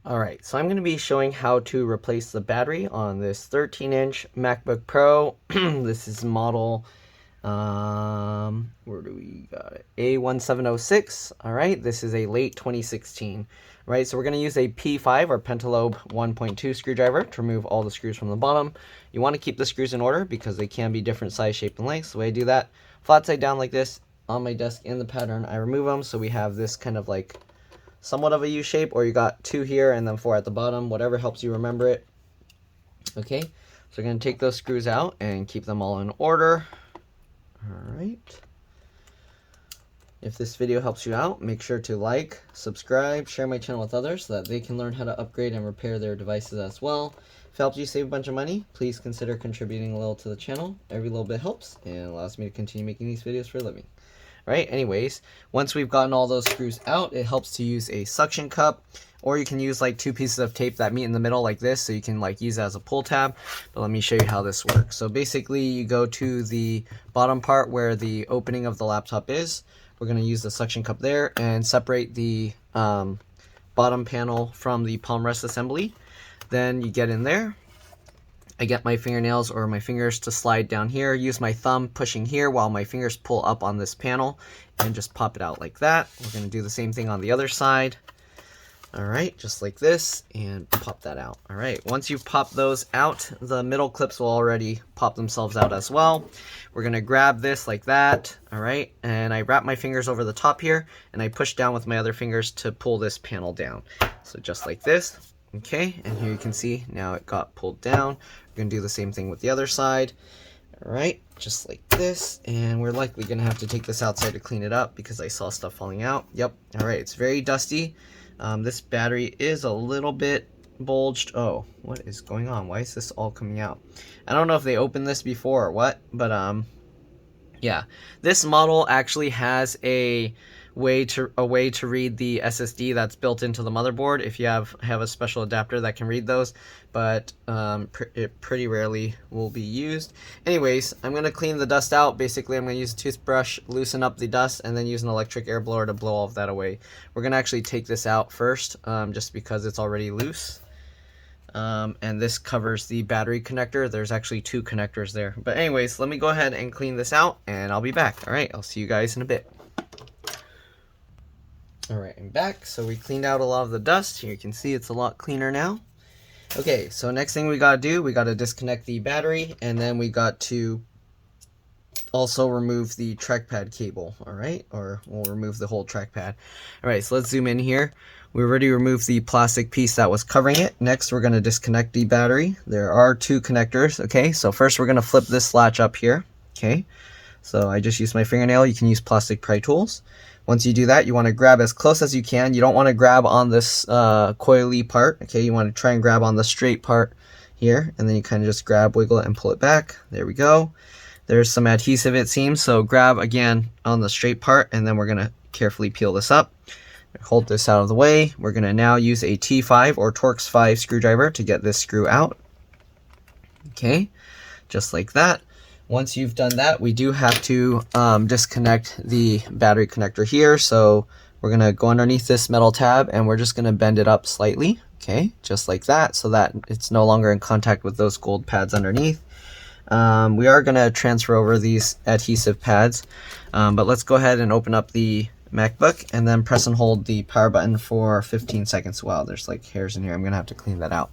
Alright, so I'm going to be showing how to replace the battery on this 13-inch MacBook Pro. This is model, where do we got it? A1706. Alright, this is a late 2016. Right, so we're going to use a P5 or Pentalobe 1.2 screwdriver to remove all the screws from the bottom. You want to keep the screws in order because they can be different size, shape, and lengths. The way I do that, flat side down like this on my desk in the pattern, I remove them so we have this kind of like somewhat of a U shape, or you got 2 here and then 4 at the bottom, whatever helps you remember it. Okay, so we're going to take those screws out and keep them all in order. Alright. If this video helps you out, make sure to like, subscribe, share my channel with others so that they can learn how to upgrade and repair their devices as well. If it helps you save a bunch of money, please consider contributing a little to the channel. Every little bit helps and allows me to continue making these videos for a living. Right, anyways, once we've gotten all those screws out, it helps to use a suction cup, or you can use like 2 pieces of tape that meet in the middle like this, so you can like use it as a pull tab. But let me show you how this works. So basically you go to the bottom part where the opening of the laptop is. We're going to use the suction cup there and separate the bottom panel from the palm rest assembly. Then you get in there. I get my fingernails or my fingers to slide down here, use my thumb pushing here while my fingers pull up on this panel, and just pop it out like that. We're going to do the same thing on the other side. Alright, just like this, and pop that out. Alright, once you pop those out, the middle clips will already pop themselves out as well. We're going to grab this like that, alright, and I wrap my fingers over the top here, and I push down with my other fingers to pull this panel down. So just like this. Okay, and here you can see now it got pulled down. We're going to do the same thing with the other side. Alright, just like this, and we're likely going to have to take this outside to clean it up because I saw stuff falling out. Yep, alright, it's very dusty. This battery is a little bit bulged. Oh, what is going on? Why is this all coming out? I don't know if they opened this before or what, but yeah, this model actually has a way to read the SSD that's built into the motherboard if you have a special adapter that can read those, but it pretty rarely will be used. Anyways, I'm going to clean the dust out. Basically, I'm going to use a toothbrush, loosen up the dust, and then use an electric air blower to blow all of that away. We're going to actually take this out first, just because it's already loose. And this covers the battery connector. There's actually 2 connectors there. But anyways, let me go ahead and clean this out, and I'll be back. Alright, I'll see you guys in a bit. Alright, I'm back. So we cleaned out a lot of the dust. Here you can see it's a lot cleaner now. Okay, so next thing we gotta do, we gotta disconnect the battery, and then we got to also remove the trackpad cable, alright? Or we'll remove the whole trackpad. Alright, so let's zoom in here. We already removed the plastic piece that was covering it. Next, we're gonna disconnect the battery. There are 2 connectors, okay? So first we're gonna flip this latch up here, okay? So I just used my fingernail. You can use plastic pry tools. Once you do that, you want to grab as close as you can. You don't want to grab on this coily part. Okay, you want to try and grab on the straight part here, and then you kind of just grab, wiggle it, and pull it back. There we go. There's some adhesive, it seems, so grab again on the straight part, and then we're going to carefully peel this up. Hold this out of the way. We're going to now use a T5 or Torx 5 screwdriver to get this screw out. Okay, just like that. Once you've done that, we do have to disconnect the battery connector here. So we're going to go underneath this metal tab, and we're just going to bend it up slightly. Okay, just like that, so that it's no longer in contact with those gold pads underneath. We are going to transfer over these adhesive pads, but let's go ahead and open up the MacBook and then press and hold the power button for 15 seconds. Wow, there's like hairs in here. I'm going to have to clean that out.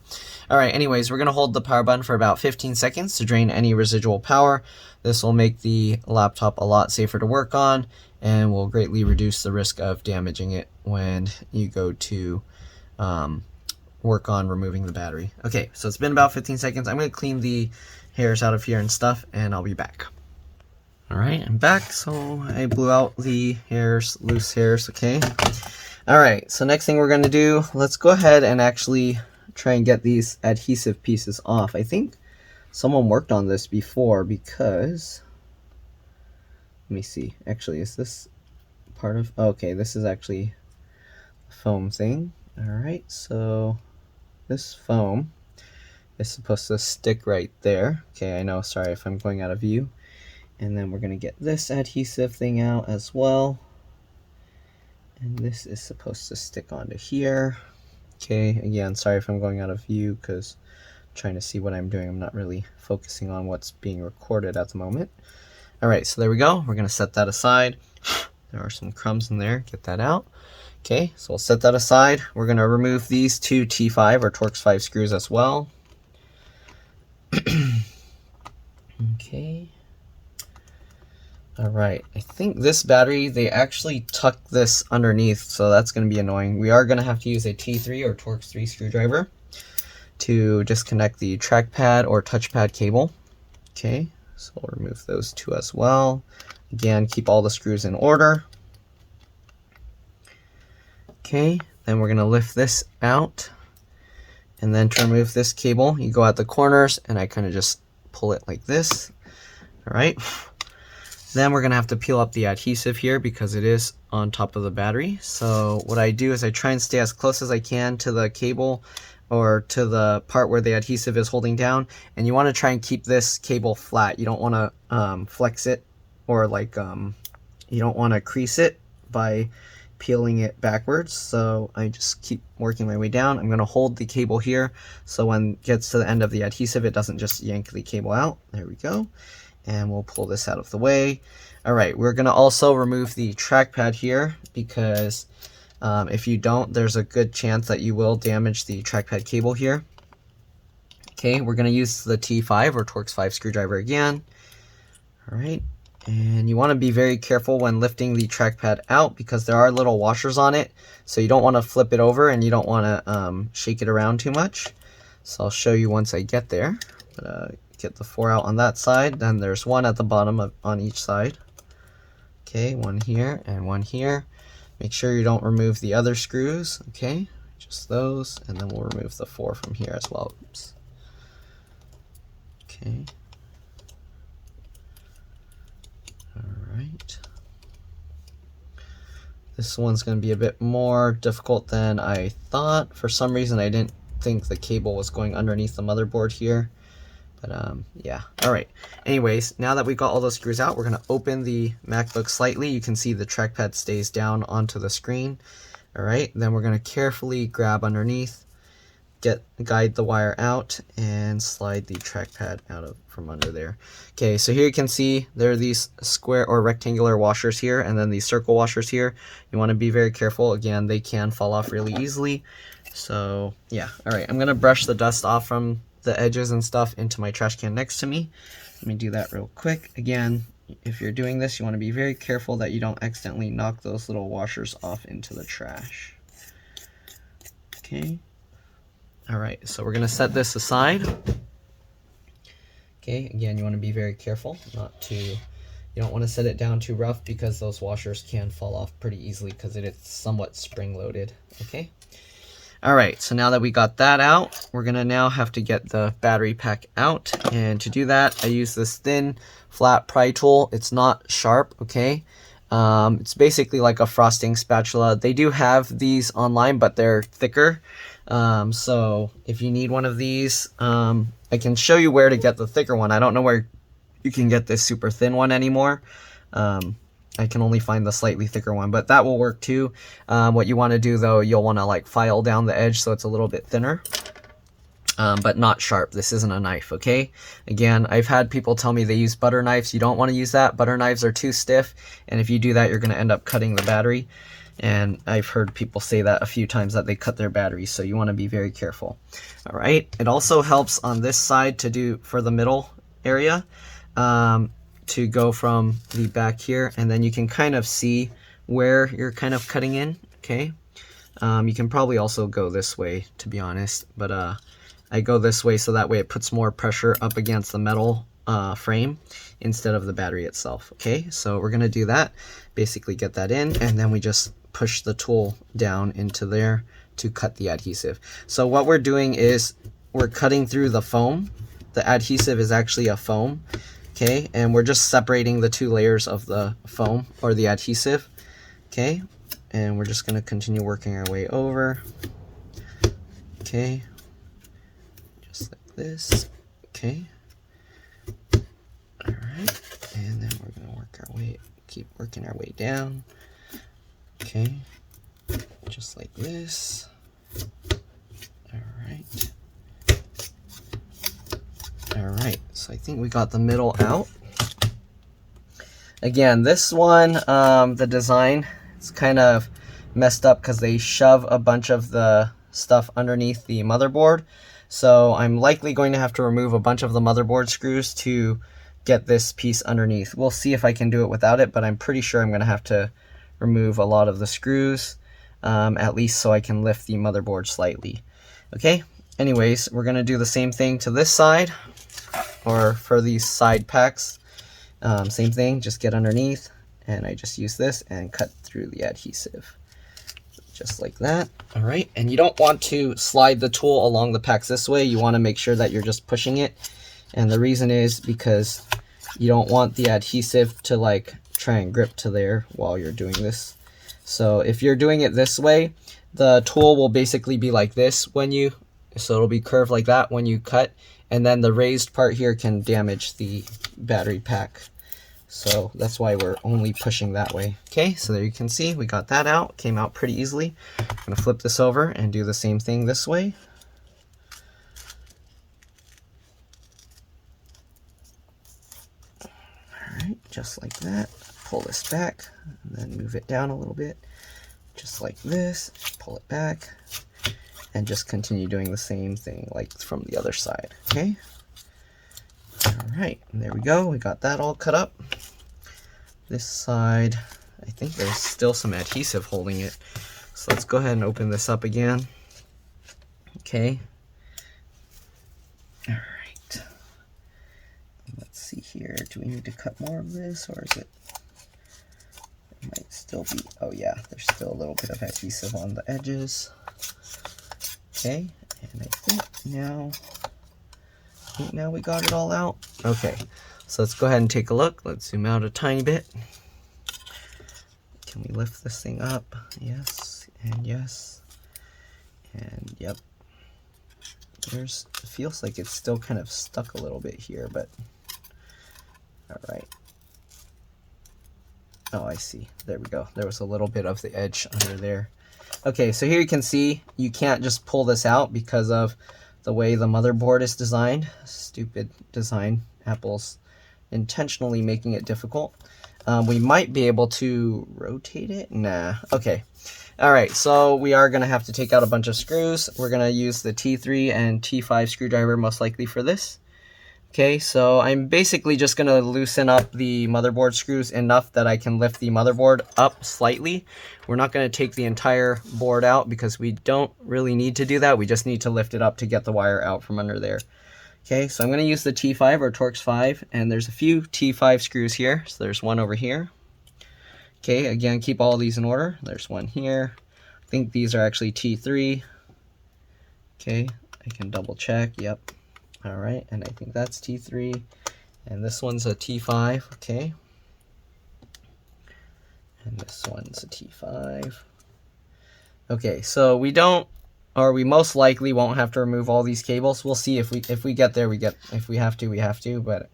Alright, anyways, we're going to hold the power button for about 15 seconds to drain any residual power. This will make the laptop a lot safer to work on and will greatly reduce the risk of damaging it when you go to work on removing the battery. Okay, so it's been about 15 seconds. I'm going to clean the hairs out of here and stuff, and I'll be back. Alright, I'm back. So I blew out the hairs, loose hairs, okay? Alright, so next thing we're going to do, let's go ahead and actually try and get these adhesive pieces off. I think someone worked on this before because, let me see, actually, is this part of, okay, this is actually a foam thing. Alright, so this foam is supposed to stick right there. Okay, I know, sorry if I'm going out of view. And then we're going to get this adhesive thing out as well. And this is supposed to stick onto here. Okay, again, sorry if I'm going out of view because I'm trying to see what I'm doing. I'm not really focusing on what's being recorded at the moment. All right, so there we go. We're gonna set that aside. There are some crumbs in there, get that out. Okay, so we'll set that aside. We're gonna remove these two T5 or Torx 5 screws as well. Okay. All right, I think this battery, they actually tuck this underneath, so that's gonna be annoying. We are gonna have to use a T3 or Torx 3 screwdriver to disconnect the trackpad or touchpad cable. Okay, so we'll remove those two as well. Again, keep all the screws in order. Okay, then we're gonna lift this out. And then to remove this cable, you go at the corners and I kind of just pull it like this. All right. Then we're gonna have to peel up the adhesive here because it is on top of the battery. So what I do is I try and stay as close as I can to the cable or to the part where the adhesive is holding down. And you wanna try and keep this cable flat. You don't wanna flex it or like, you don't wanna crease it by peeling it backwards. So I just keep working my way down. I'm gonna hold the cable here so when it gets to the end of the adhesive, it doesn't just yank the cable out. There we go. And we'll pull this out of the way. All right, we're gonna also remove the trackpad here because if you don't, there's a good chance that you will damage the trackpad cable here. Okay, we're gonna use the T5 or Torx 5 screwdriver again. All right, and you wanna be very careful when lifting the trackpad out because there are little washers on it. So you don't wanna flip it over and you don't wanna shake it around too much. So I'll show you once I get there. Get the 4 out on that side, then there's one at the bottom on each side. Okay, one here and one here. Make sure you don't remove the other screws, okay? Just those, and then we'll remove the 4 from here as well. Oops. Okay. Alright. This one's going to be a bit more difficult than I thought. For some reason I didn't think the cable was going underneath the motherboard here. But yeah, all right. Anyways, now that we got all those screws out, we're gonna open the MacBook slightly. You can see the trackpad stays down onto the screen. All right, then we're gonna carefully grab underneath, guide the wire out, and slide the trackpad out from under there. Okay, so here you can see there are these square or rectangular washers here, and then these circle washers here. You wanna be very careful. Again, they can fall off really easily. So yeah, all right, I'm gonna brush the dust off from the edges and stuff into my trash can next to me. Let me do that real quick. Again, if you're doing this, you want to be very careful that you don't accidentally knock those little washers off into the trash. Okay. All right, so we're gonna set this aside. Okay, again, you want to be very careful not to, you don't want to set it down too rough because those washers can fall off pretty easily because it is somewhat spring loaded. Okay. All right, so now that we got that out, we're gonna now have to get the battery pack out. And to do that, I use this thin, flat pry tool. It's not sharp, okay? It's basically like a frosting spatula. They do have these online, but they're thicker. So if you need one of these, I can show you where to get the thicker one. I don't know where you can get this super thin one anymore. I can only find the slightly thicker one, but that will work too. What you want to do though, you'll want to like file down the edge so it's a little bit thinner, but not sharp. This isn't a knife, okay? Again, I've had people tell me they use butter knives. You don't want to use that. Butter knives are too stiff, and if you do that, you're going to end up cutting the battery. And I've heard people say that a few times that they cut their batteries, so you want to be very careful. All right, it also helps on this side to do for the middle area. To go from the back here, and then you can kind of see where you're kind of cutting in, okay? You can probably also go this way, to be honest, but I go this way so that way it puts more pressure up against the metal frame instead of the battery itself, okay? So we're gonna do that, basically get that in, and then we just push the tool down into there to cut the adhesive. So what we're doing is we're cutting through the foam. The adhesive is actually a foam. Okay, and we're just separating the two layers of the foam or the adhesive. Okay, and we're just going to continue working our way over. Okay, just like this. Okay, all right, and then we're going to work our way, keep working our way down. Okay, just like this. so I think we got the middle out. Again, this one, the design, it's kind of messed up because they shove a bunch of the stuff underneath the motherboard. So I'm likely going to have to remove a bunch of the motherboard screws to get this piece underneath. We'll see if I can do it without it, but I'm pretty sure I'm going to have to remove a lot of the screws, at least so I can lift the motherboard slightly. Okay, anyways, we're going to do the same thing to this side, or for these side packs. Same thing, just get underneath, and I just use this and cut through the adhesive. Just like that. All right, and you don't want to slide the tool along the packs this way. You want to make sure that you're just pushing it. And the reason is because you don't want the adhesive to like try and grip to there while you're doing this. So if you're doing it this way, the tool will basically be like this when you, so it'll be curved like that when you cut, and then the raised part here can damage the battery pack. So that's why we're only pushing that way. Okay, so there you can see we got that out. Came out pretty easily. I'm going to flip this over and do the same thing this way. Alright, just like that. Pull this back and then move it down a little bit. Just like this. Pull it back. And just continue doing the same thing like from the other side. Okay? Alright, there we go. We got that all cut up. This side, I think there's still some adhesive holding it. So let's go ahead and open this up again. Okay. Alright. Let's see here. Do we need to cut more of this, or is it? It might still be. Oh yeah, there's still a little bit of adhesive on the edges. Okay, and I think now we got it all out. Okay, so let's go ahead and take a look. Let's zoom out a tiny bit. Can we lift this thing up? Yes, and yes, and yep. It feels like it's still kind of stuck a little bit here, but all right. Oh, I see. There we go. There was a little bit of the edge under there. Okay, so here you can see you can't just pull this out because of the way the motherboard is designed. Stupid design. Apple's intentionally making it difficult. We might be able to rotate it. Nah. Okay. All right, so we are going to have to take out a bunch of screws. We're going to use the T3 and T5 screwdriver most likely for this. Okay, so I'm basically just going to loosen up the motherboard screws enough that I can lift the motherboard up slightly. We're not going to take the entire board out because we don't really need to do that. We just need to lift it up to get the wire out from under there. Okay, so I'm going to use the T5 or Torx 5, and there's a few T5 screws here. So there's one over here. Okay, again, keep all these in order. There's one here. I think these are actually T3. Okay, I can double check. Yep. All right, and I think that's T3. And this one's a T5. Okay. And this one's a T5. Okay, so we don't, or we most likely won't have to remove all these cables. We'll see if we get there, if we have to, we have to, but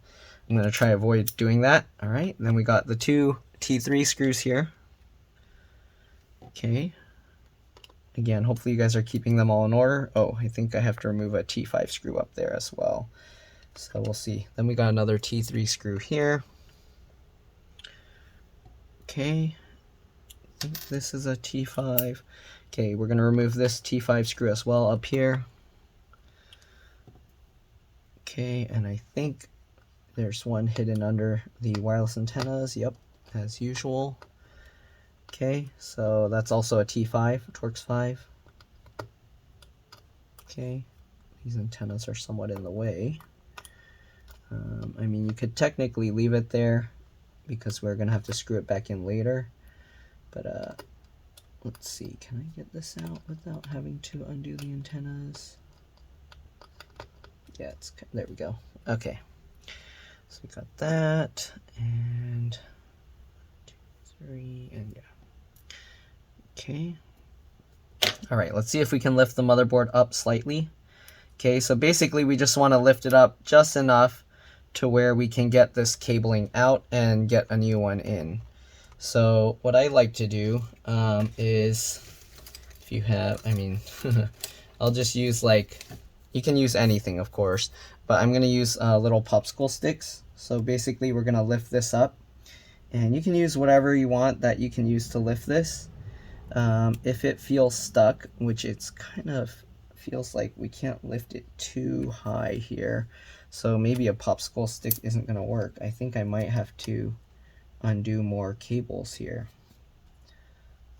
I'm going to try to avoid doing that. All right, and then we got the two T3 screws here. Okay. Again, hopefully you guys are keeping them all in order. Oh, I think I have to remove a T5 screw up there as well. So we'll see. Then we got another T3 screw here. Okay. I think this is a T5. Okay, we're going to remove this T5 screw as well up here. Okay, and I think there's one hidden under the wireless antennas. Yep, as usual. Okay, so that's also a T5, Torx 5. Okay, these antennas are somewhat in the way. I mean, you could technically leave it there because we're going to have to screw it back in later. But let's see, can I get this out without having to undo the antennas? Yeah, there we go. Okay, so we got that, and 2, 3, and yeah. Okay. All right, let's see if we can lift the motherboard up slightly. Okay, so basically we just want to lift it up just enough to where we can get this cabling out and get a new one in. So what I like to do is, if you have, I mean, I'll just use like You can use anything, of course, but I'm going to use little popsicle sticks. So basically we're going to lift this up, and you can use whatever you want that you can use to lift this. If it feels stuck, which it's kind of feels like we can't lift it too high here, so maybe a popsicle stick isn't going to work. I think I might have to undo more cables here.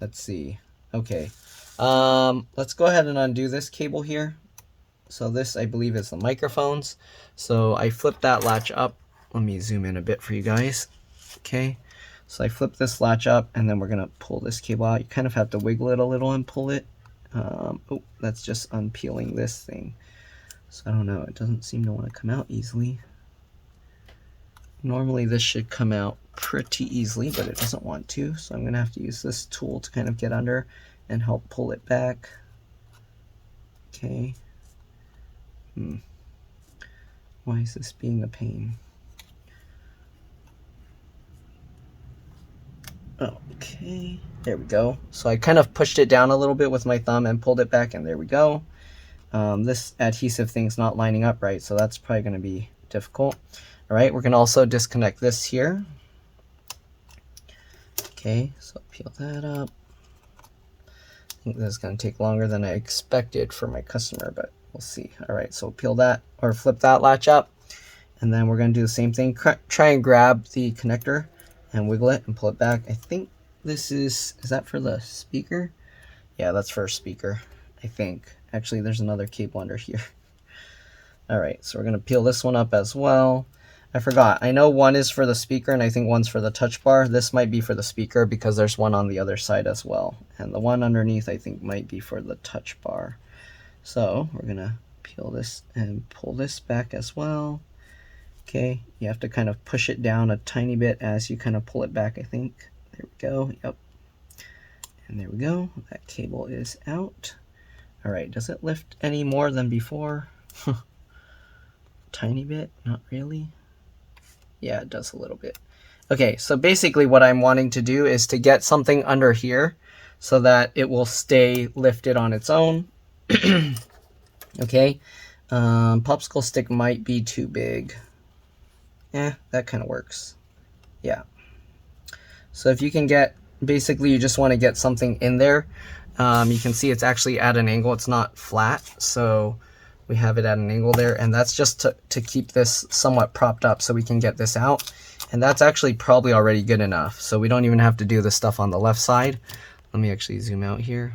Let's see. Okay, let's go ahead and undo this cable here. So this, I believe, is the microphones. So I flip that latch up. Let me zoom in a bit for you guys. Okay, so I flip this latch up, and then we're gonna pull this cable out. You kind of have to wiggle it a little and pull it. Oh, that's just unpeeling this thing. So I don't know, it doesn't seem to want to come out easily. Normally this should come out pretty easily, but it doesn't want to. So I'm gonna have to use this tool to kind of get under and help pull it back. Okay. Why is this being a pain? Okay, there we go. So I kind of pushed it down a little bit with my thumb and pulled it back, and there we go. This adhesive thing's not lining up right, so that's probably going to be difficult. All right, we're going to also disconnect this here. Okay, so peel that up. I think this is going to take longer than I expected for my customer, but we'll see. All right, so peel that or flip that latch up, and then we're going to do the same thing. Try and grab the connector and wiggle it and pull it back. I think this is that for the speaker? Yeah, that's for a speaker, I think. Actually, there's another cable under here. All right, so we're going to peel this one up as well. I forgot. I know one is for the speaker, and I think one's for the touch bar. This might be for the speaker because there's one on the other side as well. And the one underneath, I think, might be for the touch bar. So we're going to peel this and pull this back as well. Okay, you have to kind of push it down a tiny bit as you kind of pull it back, I think. There we go. Yep. And there we go. That cable is out. All right, does it lift any more than before? Tiny bit, not really. Yeah, it does a little bit. Okay, so basically what I'm wanting to do is to get something under here so that it will stay lifted on its own. Okay, popsicle stick might be too big. That kind of works. Yeah. So if you can get, basically you just want to get something in there. You can see it's actually at an angle. It's not flat. So we have it at an angle there. And that's just to keep this somewhat propped up so we can get this out. And that's actually probably already good enough. So we don't even have to do the stuff on the left side. Let me actually zoom out here.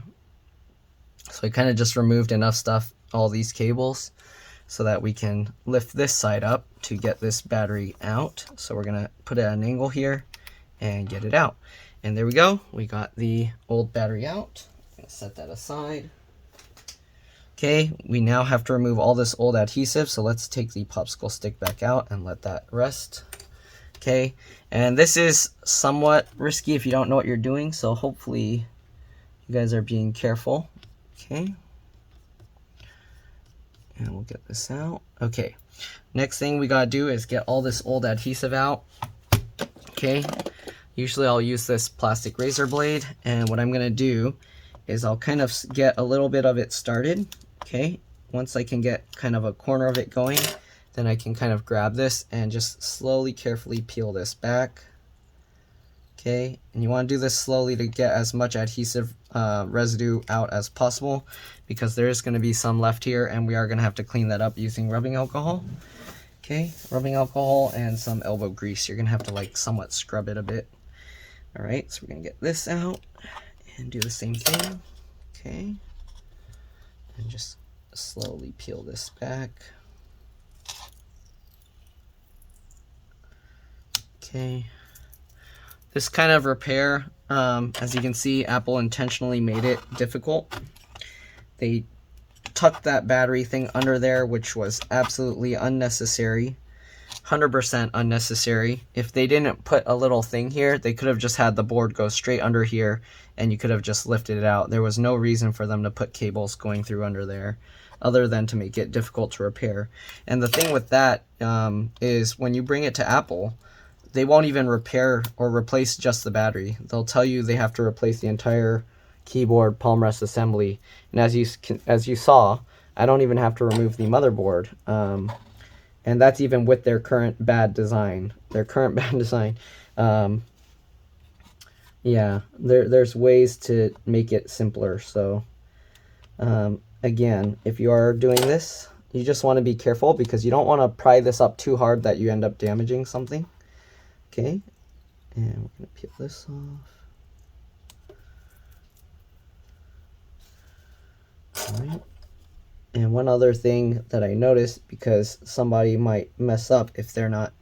So I kind of just removed enough stuff, all these cables, so that we can lift this side up to get this battery out. So we're gonna put it at an angle here and get it out. And there we go, we got the old battery out. I'm gonna set that aside. Okay, we now have to remove all this old adhesive, so let's take the popsicle stick back out and let that rest. Okay, and this is somewhat risky if you don't know what you're doing, so hopefully you guys are being careful. Okay. And we'll get this out. Okay, next thing we gotta do is get all this old adhesive out. Okay, usually I'll use this plastic razor blade, and what I'm gonna do is I'll kind of get a little bit of it started. Okay, once I can get kind of a corner of it going, then I can kind of grab this and just slowly, carefully peel this back. Okay, and you want to do this slowly to get as much adhesive residue out as possible, because there is going to be some left here, and we are going to have to clean that up using rubbing alcohol. Okay, rubbing alcohol and some elbow grease. You're going to have to like somewhat scrub it a bit. All right, so we're going to get this out and do the same thing. Okay, and just slowly peel this back. Okay. This kind of repair, as you can see, Apple intentionally made it difficult. They tucked that battery thing under there, which was absolutely unnecessary. 100% unnecessary. If they didn't put a little thing here, they could have just had the board go straight under here and you could have just lifted it out. There was no reason for them to put cables going through under there other than to make it difficult to repair. And the thing with that is when you bring it to Apple, they won't even repair or replace just the battery. They'll tell you they have to replace the entire keyboard palm rest assembly. And as you saw, I don't even have to remove the motherboard. And that's even with their current bad design. Yeah, there's ways to make it simpler. So again, if you are doing this, you just want to be careful because you don't want to pry this up too hard that you end up damaging something. Okay, and we're going to peel this off. All right. And one other thing that I noticed, because somebody might mess up if they're not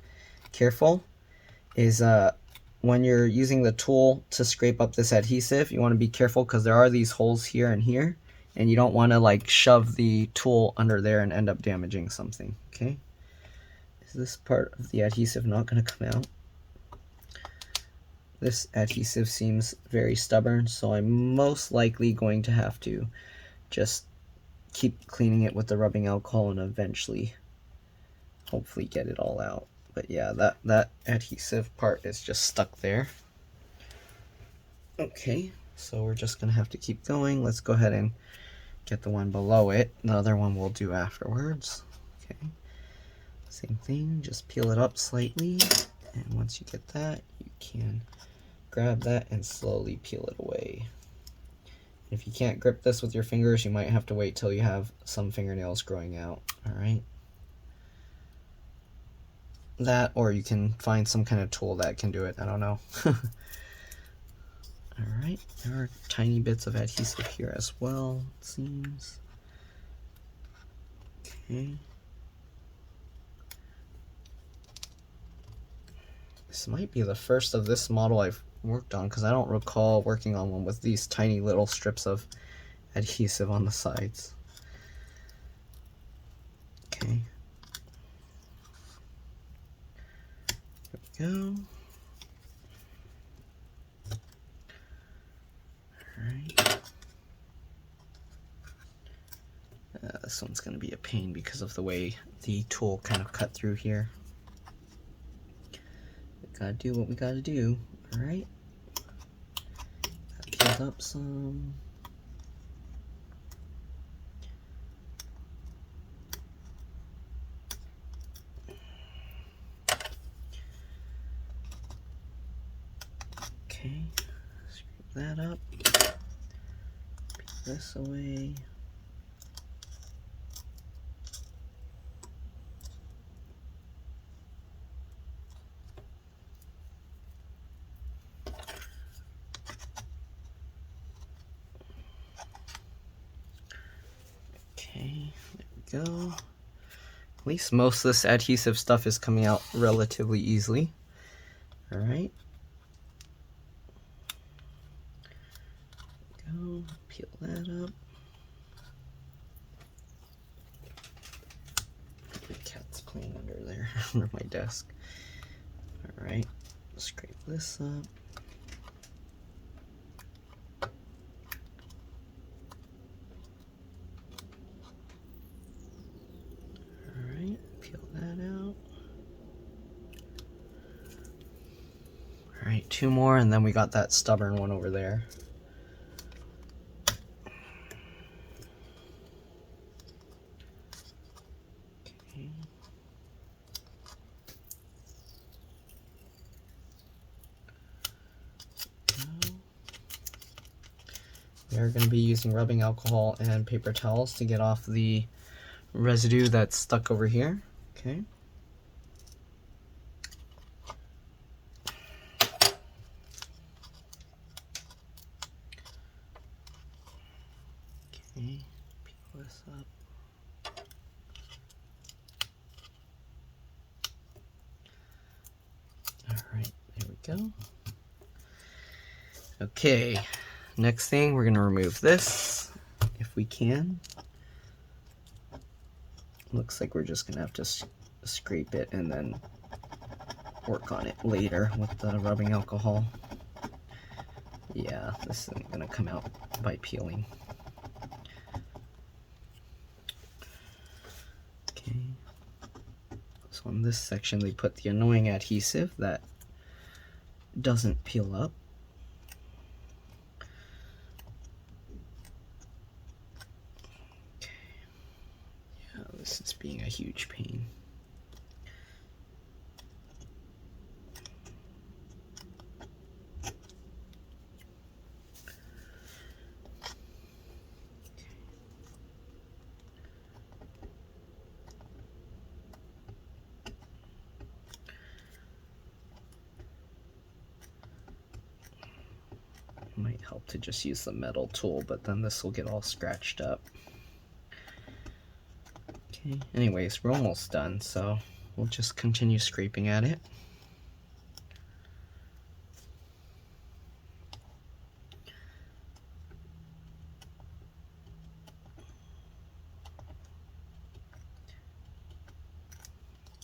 careful, is when you're using the tool to scrape up this adhesive, you want to be careful because there are these holes here and here, and you don't want to like shove the tool under there and end up damaging something. Okay, is this part of the adhesive not going to come out? This adhesive seems very stubborn, so I'm most likely going to have to just keep cleaning it with the rubbing alcohol and eventually hopefully get it all out. But yeah, that adhesive part is just stuck there. Okay, so we're just gonna have to keep going. Let's go ahead and get the one below it. The other one we'll do afterwards. Okay, same thing, just peel it up slightly, and once you get that, you can grab that and slowly peel it away. If you can't grip this with your fingers, you might have to wait till you have some fingernails growing out. All right, that, or you can find some kind of tool that can do it. I don't know. All right, there are tiny bits of adhesive here as well, it seems. Okay. This might be the first of this model I've worked on, because I don't recall working on one with these tiny little strips of adhesive on the sides. Okay. There we go. Alright. This one's going to be a pain because of the way the tool kind of cut through here. We gotta do what we gotta do. Alright. Peeled up some. Okay. Scrape that up. Peel this away. Okay, there we go. At least most of this adhesive stuff is coming out relatively easily. All right. Go, peel that up. The cat's playing under there, under my desk. All right, scrape this up. Peel that out. All right, two more, and then we got that stubborn one over there. Okay. We're going to be using rubbing alcohol and paper towels to get off the residue that's stuck over here. Okay. Okay, peel this up. All right, there we go. Okay, next thing, we're gonna remove this if we can. Looks like we're just gonna have to scrape it and then work on it later with the rubbing alcohol. Yeah, this isn't gonna come out by peeling. Okay, so in this section they put the annoying adhesive that doesn't peel up. This is being a huge pain. Might help to just use the metal tool, but then this will get all scratched up. Okay, anyways, we're almost done, so we'll just continue scraping at it.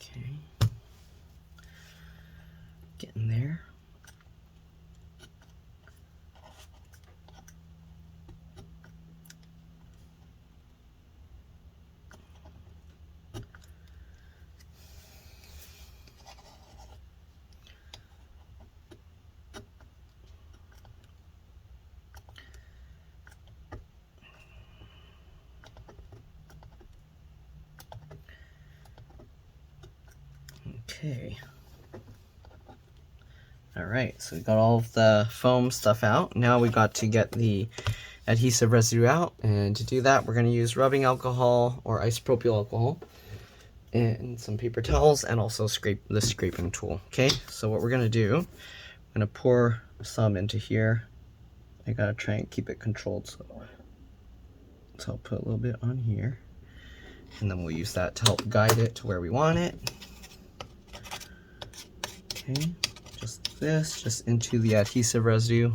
Okay, getting there. Okay. Alright, so we got all of the foam stuff out. Now we got to get the adhesive residue out, and to do that we're going to use rubbing alcohol or isopropyl alcohol and some paper towels, and also the scraping tool. Okay, so what we're going to do, I'm going to pour some into here. I gotta try and keep it controlled, so I'll put a little bit on here, and then we'll use that to help guide it to where we want it. Okay, just this, just into the adhesive residue.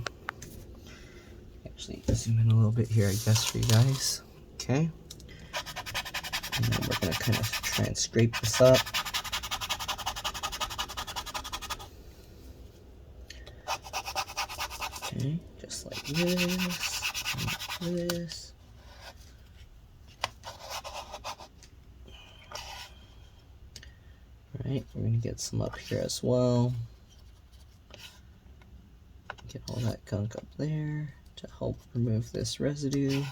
Actually, zoom in a little bit here, I guess, for you guys. Okay, and then we're gonna kind of try and scrape this up. Okay, just like this. Alright, we're going to get some up here as well. Get all that gunk up there to help remove this residue.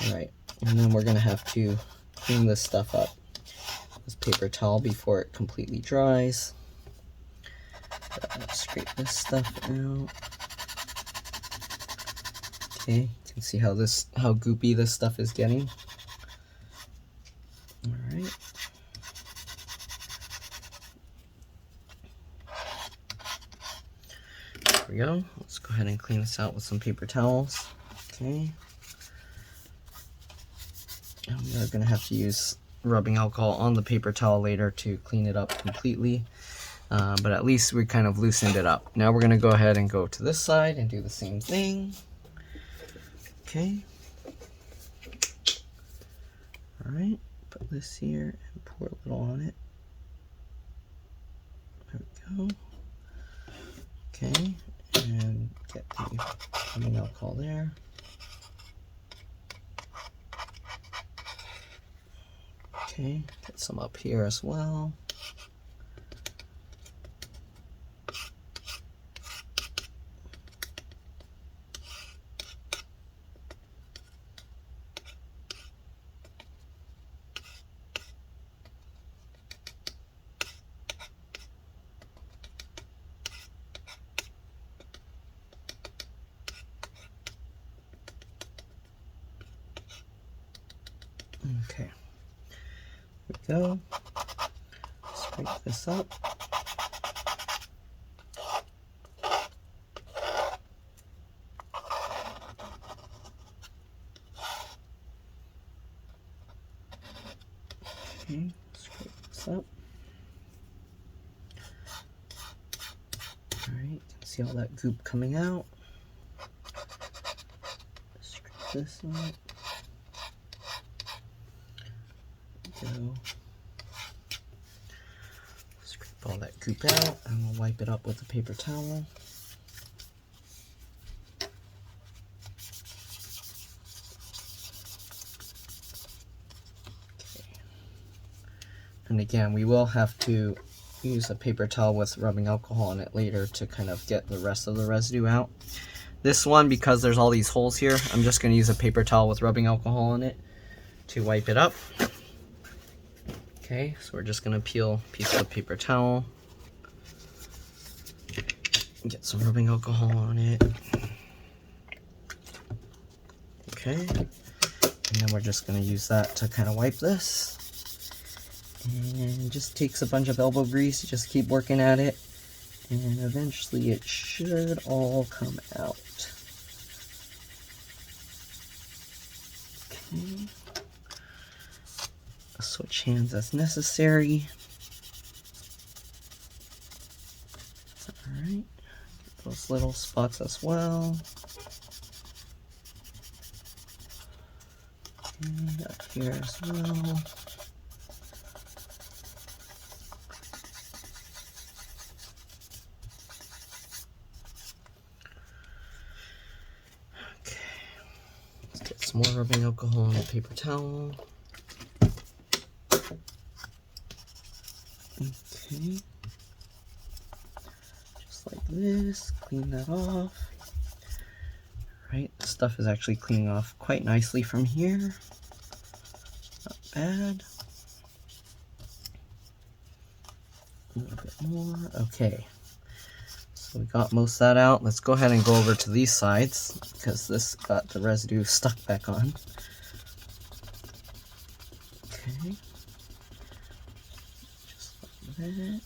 Alright, and then we're going to have to clean this stuff up with paper towel before it completely dries. Scrape this stuff out. Okay, you can see how goopy this stuff is getting. Alright. There we go. Let's go ahead and clean this out with some paper towels. Okay. And we're going to have to use rubbing alcohol on the paper towel later to clean it up completely. But at least we kind of loosened it up. Now we're going to go ahead and go to this side and do the same thing. Okay. Alright, put this here and pour a little on it. There we go. Okay, and get the rubbing alcohol there. Okay, get some up here as well. Okay, there we go. Scrape this up. Okay, scrape this up. Alright, you can see all that goop coming out. Scrape this up. Go. Scrape all that goop out, and we'll wipe it up with a paper towel. Okay. And again, we will have to use a paper towel with rubbing alcohol on it later to kind of get the rest of the residue out. This one, because there's all these holes here, I'm just going to use a paper towel with rubbing alcohol on it to wipe it up. Okay, so we're just gonna peel a piece of paper towel, get some rubbing alcohol on it. Okay, and then we're just gonna use that to kind of wipe this. And it just takes a bunch of elbow grease, you just keep working at it, and eventually it should all come out. Okay. Switch hands as necessary. Alright, get those little spots as well. And up here as well. Okay, let's get some more rubbing alcohol on the paper towel. Okay, just like this, clean that off. Right, the stuff is actually cleaning off quite nicely from here. Not bad. A little bit more. Okay, so we got most of that out. Let's go ahead and go over to these sides because this got the residue stuck back on. Okay. And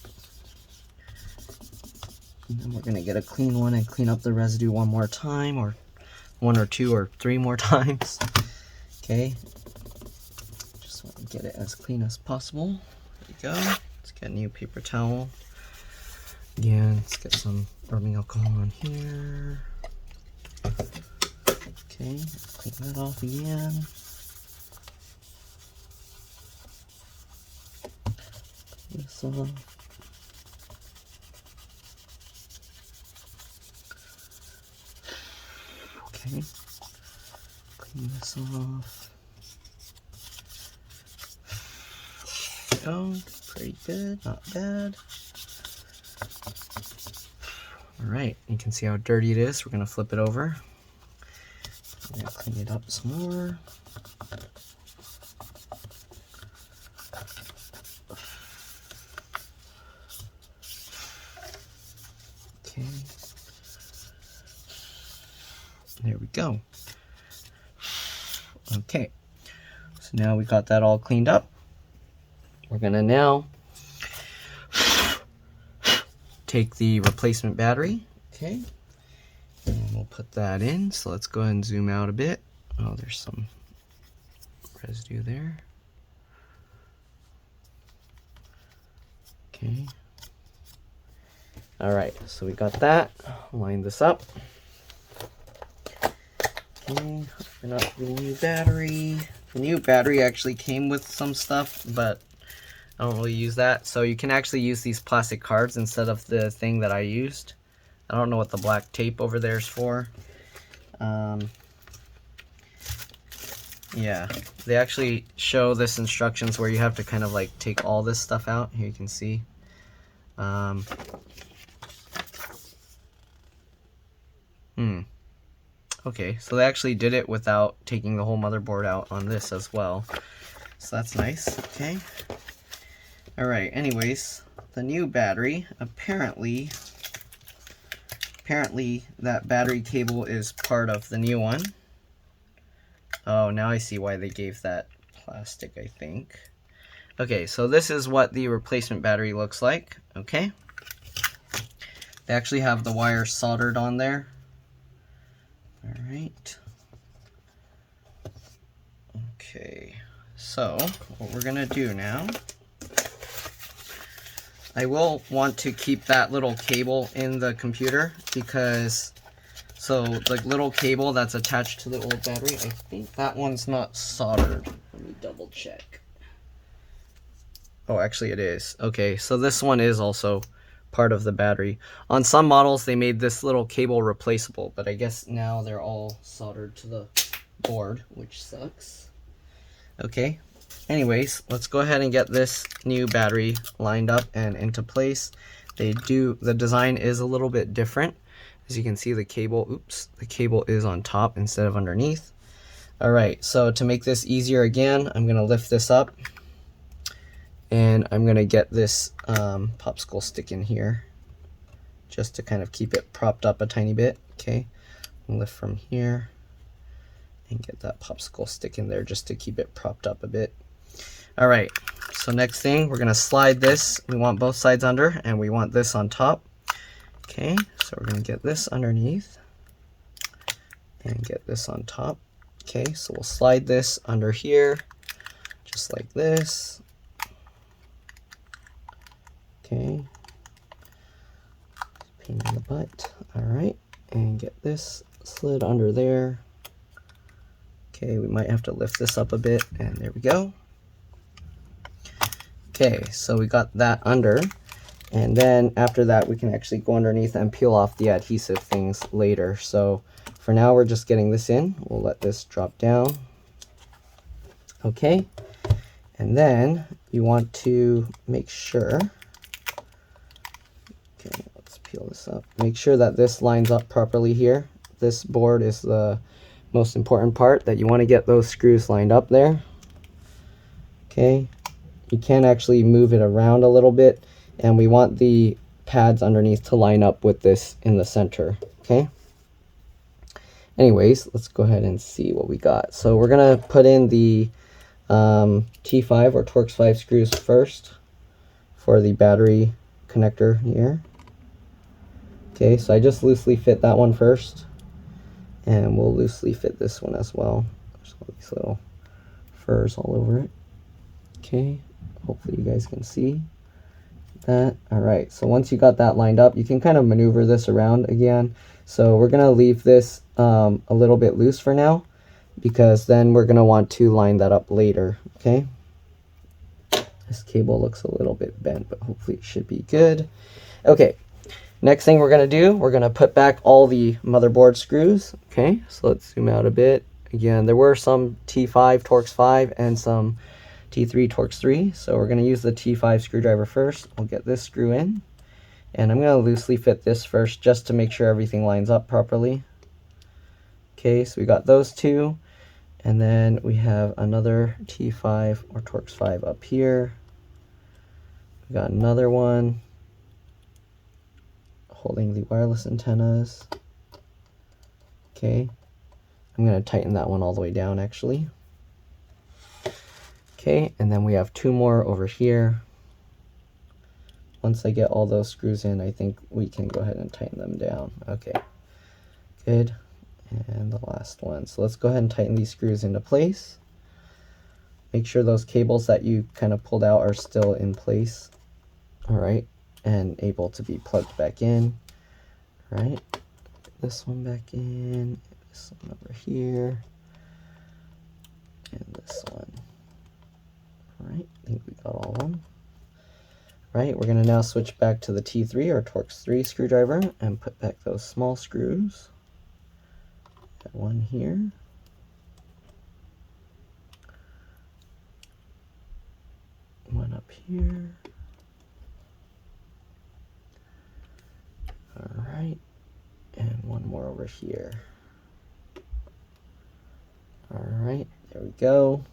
then we're going to get a clean one and clean up the residue one more time, or one or two or three more times. Okay, just want to get it as clean as possible. There we go. Let's get a new paper towel. Again, let's get some rubbing alcohol on here. Okay, clean that off again. This off. Okay, clean this off. There we go, pretty good, not bad. Alright, you can see how dirty it is. We're going to flip it over. I'm going to clean it up some more. Okay. There we go. Okay. So now we got that all cleaned up. We're gonna now take the replacement battery. Okay. And we'll put that in. So let's go ahead and zoom out a bit. Oh, there's some residue there. Okay. Alright, so we got that. Line this up. Okay, open up the new battery. The new battery actually came with some stuff, but I don't really use that. So you can actually use these plastic cards instead of the thing that I used. I don't know what the black tape over there is for. Yeah, they actually show this instructions where you have to kind of like take all this stuff out. Here you can see. Okay, so they actually did it without taking the whole motherboard out on this as well. So that's nice, okay. Alright, anyways, the new battery, apparently that battery cable is part of the new one. Oh, now I see why they gave that plastic, I think. Okay, so this is what the replacement battery looks like, okay. They actually have the wire soldered on there. Alright. Okay, so what we're gonna do now, I will want to keep that little cable in the computer because, so the little cable that's attached to the old battery, I think that one's not soldered. Let me double check. Oh, actually it is. Okay, so this one is also part of the battery. On some models they made this little cable replaceable, but I guess now they're all soldered to the board, which sucks. Okay, anyways, let's go ahead and get this new battery lined up and into place. The design is a little bit different. As you can see, the cable, the cable is on top instead of underneath. Alright, so to make this easier again, I'm going to lift this up And I'm gonna get this popsicle stick in here just to kind of keep it propped up a tiny bit. Okay, lift from here and get that popsicle stick in there just to keep it propped up a bit. All right, so next thing, we're gonna slide this. We want both sides under and we want this on top. Okay, so we're gonna get this underneath and get this on top. Okay, so we'll slide this under here, just like this. Okay, pain in the butt. All right, and get this slid under there. Okay, we might have to lift this up a bit, and there we go. Okay, so we got that under, and then after that we can actually go underneath and peel off the adhesive things later. So for now we're just getting this in. We'll let this drop down. Okay, and then you want to make sure, okay, let's peel this up. Make sure that this lines up properly here. This board is the most important part, that you want to get those screws lined up there. Okay, you can actually move it around a little bit, and we want the pads underneath to line up with this in the center. Okay, anyways, let's go ahead and see what we got. So we're gonna put in the T5 or Torx 5 screws first for the battery connector here. Okay, so I just loosely fit that one first, and we'll loosely fit this one as well. There's all these little furs all over it. Okay, hopefully you guys can see that. All right, so once you got that lined up, you can kind of maneuver this around again. So we're gonna leave this a little bit loose for now, because then we're gonna want to line that up later. Okay, this cable looks a little bit bent, but hopefully it should be good. Okay, next thing we're gonna do, we're gonna put back all the motherboard screws. Okay, so let's zoom out a bit. Again, there were some T5 Torx 5 and some T3 Torx 3, so we're going to use the T5 screwdriver first. We'll get this screw in, and I'm going to loosely fit this first just to make sure everything lines up properly. Okay, so we got those two, and then we have another T5 or Torx 5 up here. We got another one holding the wireless antennas. Okay, I'm going to tighten that one all the way down actually. Okay, and then we have two more over here. Once I get all those screws in, I think we can go ahead and tighten them down. Okay, good. And the last one. So let's go ahead and tighten these screws into place. Make sure those cables that you kind of pulled out are still in place. All right, and able to be plugged back in. All right, get this one back in, this one over here, and this one. Alright, I think we got all of them. Right, we're going to now switch back to the T3 or Torx 3 screwdriver and put back those small screws. Got one here. One up here. Alright, and one more over here. Alright, there we go.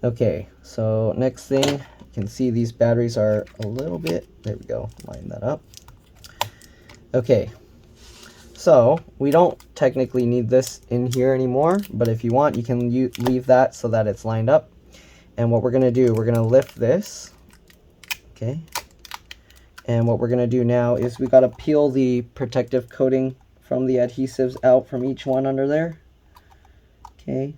Okay, so next thing, you can see these batteries are a little bit, there we go, line that up. Okay, so we don't technically need this in here anymore, but if you want, you can leave that so that it's lined up. And what we're gonna do, we're gonna lift this, okay? And what we're gonna do now is we gotta peel the protective coating from the adhesives out from each one under there. Okay,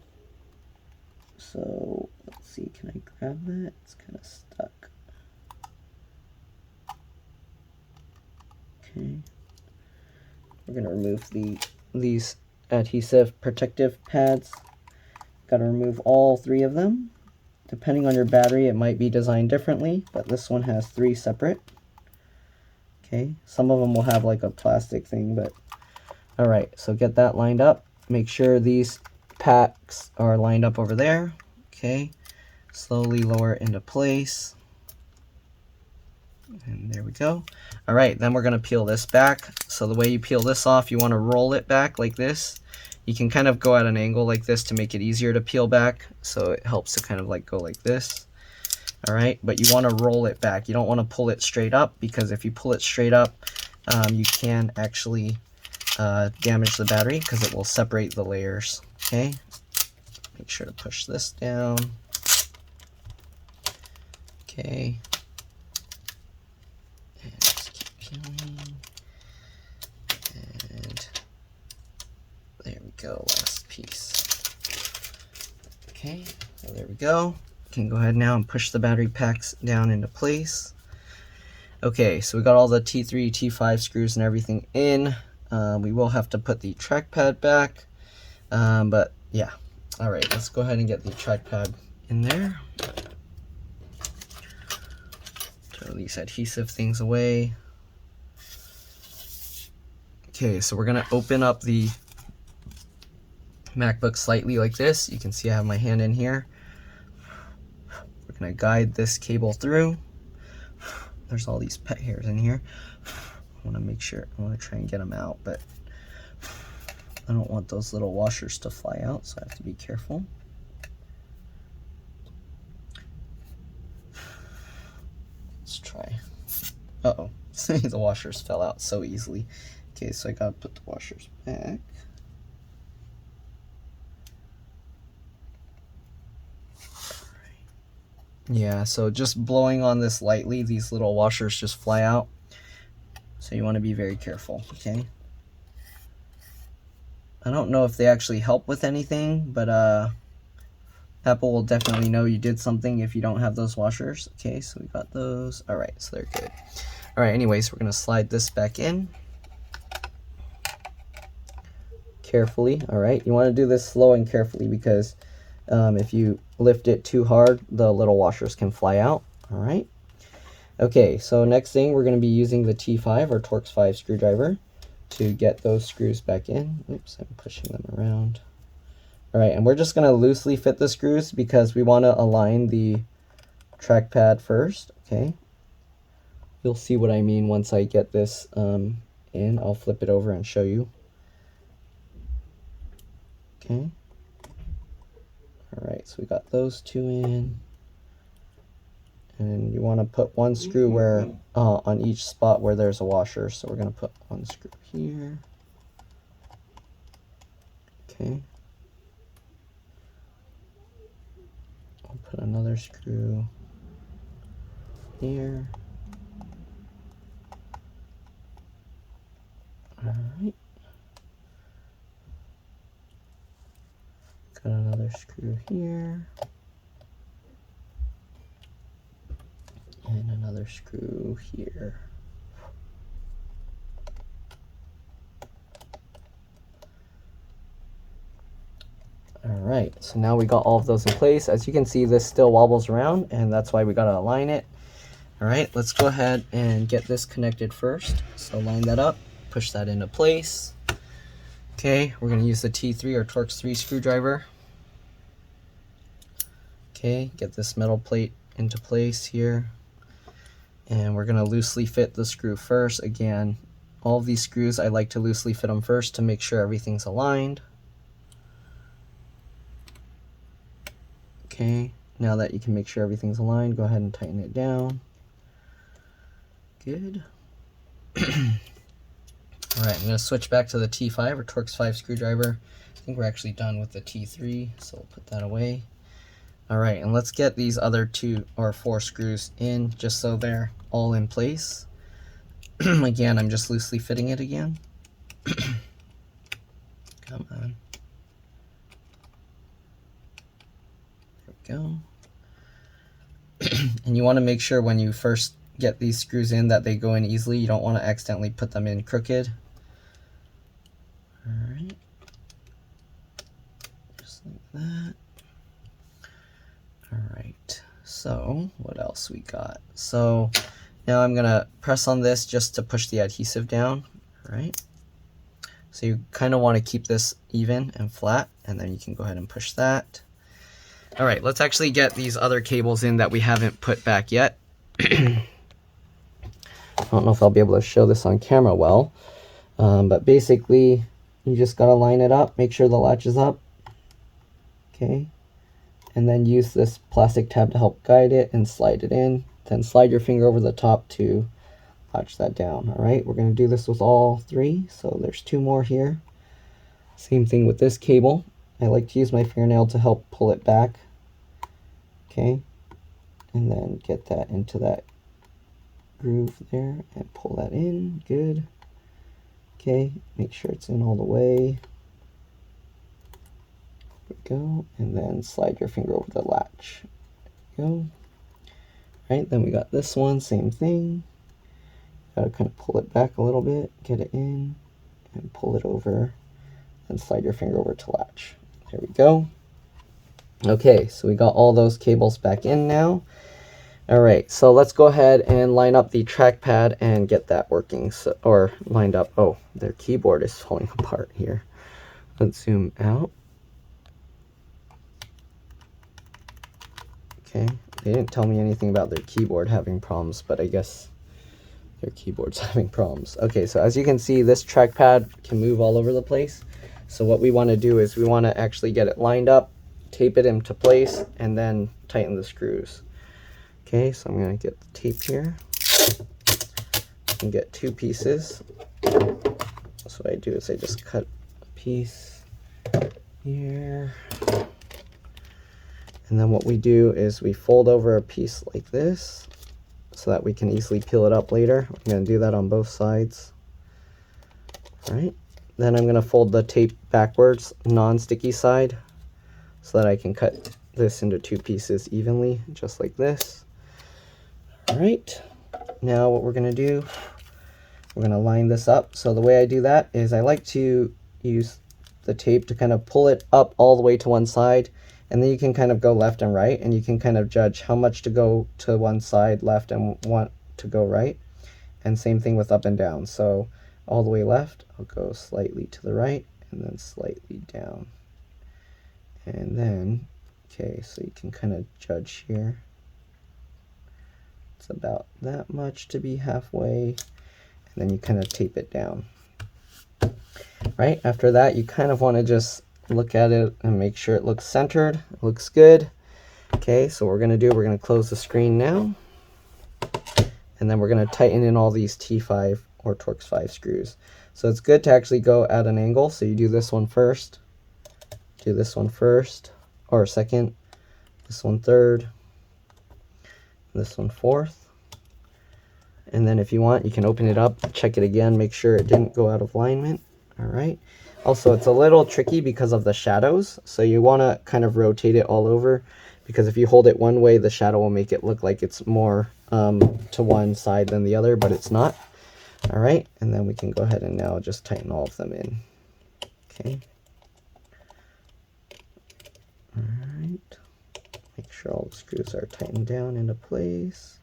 so let's see, can I grab that? It's kind of stuck. Okay, we're gonna remove these adhesive protective pads. Gotta remove all three of them. Depending on your battery, it might be designed differently, but this one has three separate. Okay, some of them will have like a plastic thing, but all right, so get that lined up. Make sure these packs are lined up over there. Okay, slowly lower it into place. And there we go. All right, then we're gonna peel this back. So the way you peel this off, you wanna roll it back like this. You can kind of go at an angle like this to make it easier to peel back. So it helps to kind of like go like this. all right? But you want to roll it back. You don't want to pull it straight up, because if you pull it straight up, you can actually damage the battery because it will separate the layers, okay? Make sure to push this down. Okay. And just keep peeling. And there we go, last piece. Okay, so there we go. You can go ahead now and push the battery packs down into place. Okay, so we got all the T3, T5 screws and everything in. We will have to put the trackpad back, but yeah. All right, let's go ahead and get the trackpad in there. Throw these adhesive things away. Okay, so we're gonna open up the MacBook slightly like this. You can see I have my hand in here. We're gonna guide this cable through. There's all these pet hairs in here. I wanna make sure, I wanna try and get them out, but I don't want those little washers to fly out, so I have to be careful. Let's try. Uh-oh, the washers fell out so easily. Okay, so I gotta put the washers back. Yeah, so just blowing on this lightly, these little washers just fly out. So you want to be very careful, okay? I don't know if they actually help with anything, but Apple will definitely know you did something if you don't have those washers. Okay, so we got those. All right, so they're good. All right, anyways, we're gonna slide this back in carefully. All right, you want to do this slow and carefully, because if you lift it too hard, the little washers can fly out. All right. Okay, so next thing, we're going to be using the T5 or Torx 5 screwdriver to get those screws back in. Oops, I'm pushing them around. All right, and we're just going to loosely fit the screws because we want to align the trackpad first, okay? You'll see what I mean once I get this in. I'll flip it over and show you. Okay. All right, so we got those two in. And you want to put one screw where on each spot where there's a washer. So we're going to put one screw here. Okay. I'll put another screw here. All right. Got another screw here. And another screw here. All right, so now we got all of those in place. As you can see, this still wobbles around, and that's why we gotta align it. All right, let's go ahead and get this connected first. So line that up, push that into place. Okay, we're gonna use the T3 or Torx 3 screwdriver. Okay, get this metal plate into place here. And we're gonna loosely fit the screw first. Again, all of these screws, I like to loosely fit them first to make sure everything's aligned. Okay, now that you can make sure everything's aligned, go ahead and tighten it down. Good. All right, I'm gonna switch back to the T5 or Torx 5 screwdriver. I think we're actually done with the T3, so we'll put that away. All right, and let's get these other 2 or 4 screws in just so they're all in place. Again, I'm just loosely fitting it again. Come on. There we go. And you want to make sure when you first get these screws in that they go in easily. You don't want to accidentally put them in crooked. All right. Just like that. All right, so what else we got? So now I'm gonna press on this just to push the adhesive down, right? So you kind of want to keep this even and flat, and then you can go ahead and push that. All right, let's actually get these other cables in that we haven't put back yet. I don't know if I'll be able to show this on camera well, but basically you just gotta line it up, make sure the latch is up, okay? and then use this plastic tab to help guide it and slide it in. Then slide your finger over the top to latch that down. All right, we're going to do this with all 3. So there's 2 more here. Same thing with this cable. I like to use my fingernail to help pull it back. Okay, and then get that into that groove there and pull that in. Good. Okay, make sure it's in all the way. There we go, and then slide your finger over the latch. There we go. Right, then we got this one, same thing. Gotta kind of pull it back a little bit, get it in, and pull it over, and slide your finger over to latch. There we go. Okay, so we got all those cables back in now. All right, so let's go ahead and line up the trackpad and get that working, so, or lined up. Oh, their keyboard is falling apart here. Let's zoom out. Okay, they didn't tell me anything about their keyboard having problems, but I guess their keyboard's having problems. Okay, so as you can see, this trackpad can move all over the place. So what we want to do is we want to actually get it lined up, tape it into place, and then tighten the screws. Okay, so I'm going to get the tape here and get 2 pieces. So what I do is I just cut a piece here. And then what we do is we fold over a piece like this so that we can easily peel it up later. I'm going to do that on both sides. All right. Then I'm going to fold the tape backwards, non-sticky side, so that I can cut this into 2 pieces evenly, just like this. All right, now what we're going to do, we're going to line this up. So the way I do that is I like to use the tape to kind of pull it up all the way to one side, and then you can kind of go left and right, and you can kind of judge how much to go to one side left and want to go right. And same thing with up and down. So all the way left, I'll go slightly to the right and then slightly down. And then, okay, so you can kind of judge here. It's about that much to be halfway, and then you kind of tape it down. Right, after that, you kind of want to just look at it and make sure it looks centered, it looks good. Okay, so what we're going to do, we're going to close the screen now, and then we're going to tighten in all these T5 or Torx 5 screws. So it's good to actually go at an angle. So you do this one first, do this one first, or second, this one third, this one fourth. And then if you want, you can open it up, check it again, make sure it didn't go out of alignment. All right. Also, it's a little tricky because of the shadows. So you want to kind of rotate it all over, because if you hold it one way, the shadow will make it look like it's more to one side than the other, but it's not. All right. And then we can go ahead and now just tighten all of them in. Okay. All right. Make sure all the screws are tightened down into place.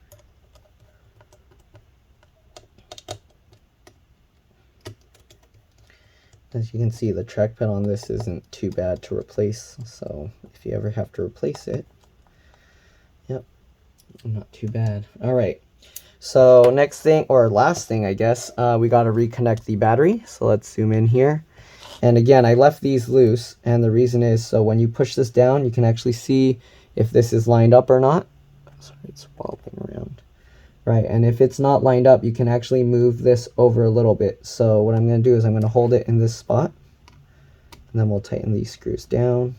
As you can see, the trackpad on this isn't too bad to replace, so if you ever have to replace it, yep, not too bad. All right, so next thing, or last thing, I guess, we got to reconnect the battery. So let's zoom in here. And again, I left these loose, and the reason is so when you push this down, you can actually see if this is lined up or not. Sorry, it's wobbling around. Right, and if it's not lined up, you can actually move this over a little bit. So what I'm going to do is I'm going to hold it in this spot, and then we'll tighten these screws down.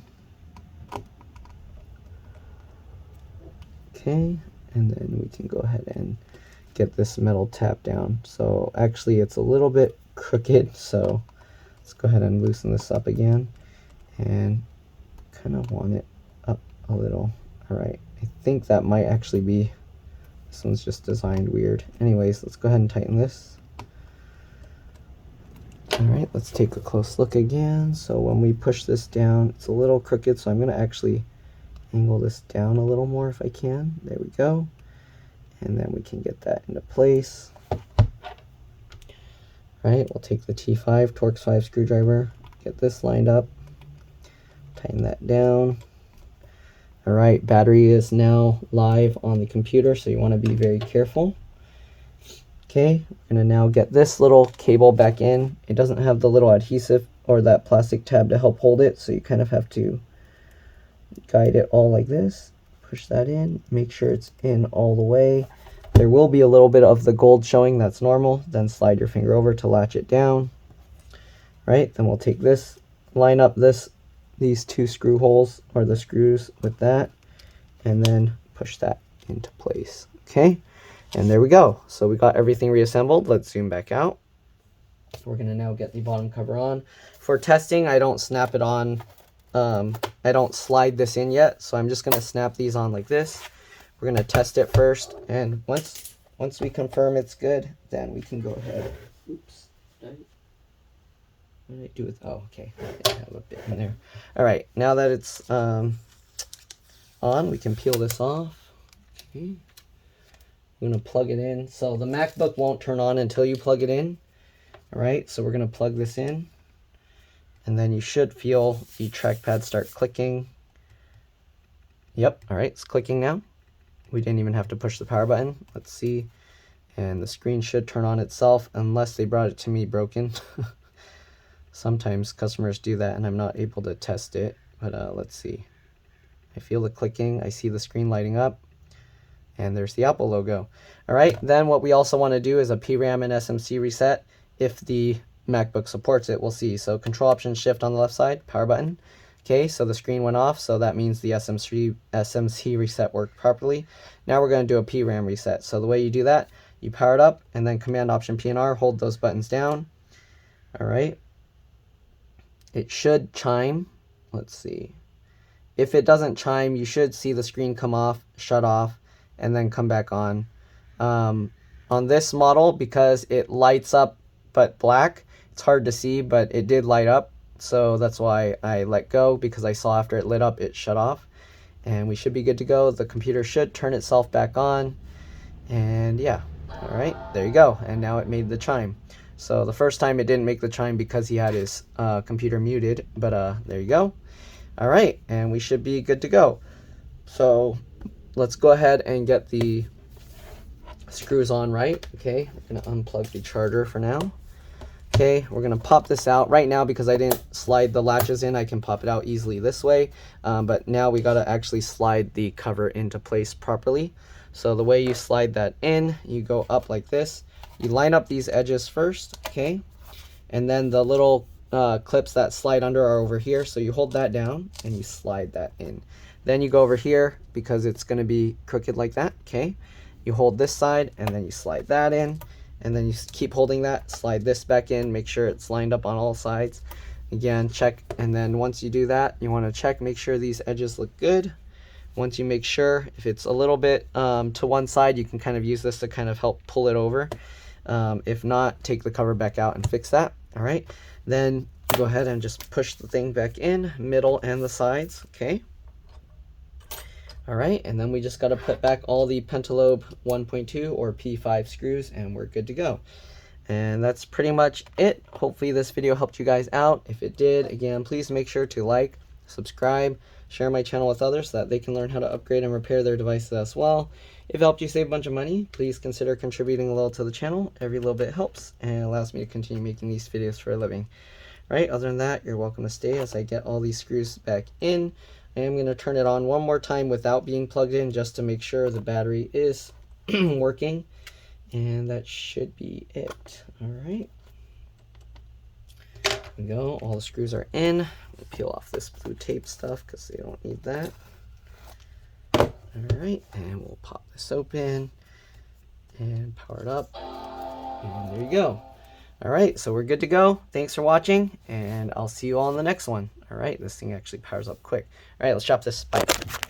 Okay, and then we can go ahead and get this metal tab down. So actually it's a little bit crooked, so let's go ahead and loosen this up again and kind of want it up a little. All right, I think that might actually be, this one's just designed weird. Anyways, let's go ahead and tighten this. All right, let's take a close look again. So when we push this down, it's a little crooked, so I'm going to actually angle this down a little more if I can. There we go. And then we can get that into place. All right, we'll take the T5 Torx 5 screwdriver, get this lined up, tighten that down. All right, battery is now live on the computer, so you want to be very careful. Okay, we're going to now get this little cable back in. It doesn't have the little adhesive or that plastic tab to help hold it, so you kind of have to guide it all like this, push that in, make sure it's in all the way. There will be a little bit of the gold showing, that's normal. Then slide your finger over to latch it down. Right, then we'll take this, line up these two screw holes, or the screws, with that, and then push that into place. Okay, and there we go. So we got everything reassembled. Let's zoom back out. We're gonna now get the bottom cover on. For testing, I don't snap it on, I don't slide this in yet, so I'm just gonna snap these on like this. We're gonna test it first, and once we confirm it's good, then we can go ahead. Oops. What did I do with, oh, okay, I have a bit in there. All right, now that it's on, we can peel this off. Okay. I'm gonna plug it in. So the MacBook won't turn on until you plug it in. All right, so we're gonna plug this in, and then you should feel the trackpad start clicking. Yep, all right, it's clicking now. We didn't even have to push the power button. Let's see, and the screen should turn on itself unless they brought it to me broken. Sometimes customers do that and I'm not able to test it, but let's see. I feel the clicking, I see the screen lighting up, and there's the Apple logo. All right, then what we also want to do is a PRAM and SMC reset. If the MacBook supports it, we'll see. So Control Option Shift on the left side, power button. Okay, so the screen went off, so that means the SMC reset worked properly. Now we're going to do a PRAM reset. So the way you do that, you power it up, and then Command Option P and R, hold those buttons down. All right. It should chime. Let's see. If it doesn't chime, you should see the screen come off, shut off, and then come back on. On this model, because it lights up but black, it's hard to see, but it did light up. So that's why I let go, because I saw after it lit up, it shut off. And we should be good to go. The computer should turn itself back on. And yeah, all right, there you go. And now it made the chime. So the first time it didn't make the chime because he had his computer muted, but there you go. All right, and we should be good to go. So let's go ahead and get the screws on right. Okay, we're gonna unplug the charger for now. Okay, we're gonna pop this out right now because I didn't slide the latches in. I can pop it out easily this way, but now we gotta actually slide the cover into place properly. So the way you slide that in, you go up like this. You line up these edges first, okay? And then the little clips that slide under are over here. So you hold that down and you slide that in. Then you go over here because it's gonna be crooked like that, okay? You hold this side and then you slide that in. And then you keep holding that, slide this back in, make sure it's lined up on all sides. Again, check, and then once you do that, you wanna check, make sure these edges look good. Once you make sure, if it's a little bit to one side, you can kind of use this to kind of help pull it over. If not, take the cover back out and fix that. All right, then go ahead and just push the thing back in, middle and the sides, okay? All right, and then we just got to put back all the Pentalobe 1.2 or P5 screws, and we're good to go. And that's pretty much it. Hopefully this video helped you guys out. If it did, again, please make sure to like, subscribe, share my channel with others so that they can learn how to upgrade and repair their devices as well. If it helped you save a bunch of money, please consider contributing a little to the channel. Every little bit helps and allows me to continue making these videos for a living. All right, other than that, you're welcome to stay as I get all these screws back in. I am going to turn it on one more time without being plugged in just to make sure the battery is working. And that should be it. All right. There we go. All the screws are in. We'll peel off this blue tape stuff because they don't need that. All right, and we'll pop this open and power it up. And there you go. All right, so we're good to go. Thanks for watching, and I'll see you all in the next one. All right, this thing actually powers up quick. All right, let's drop this. Bye.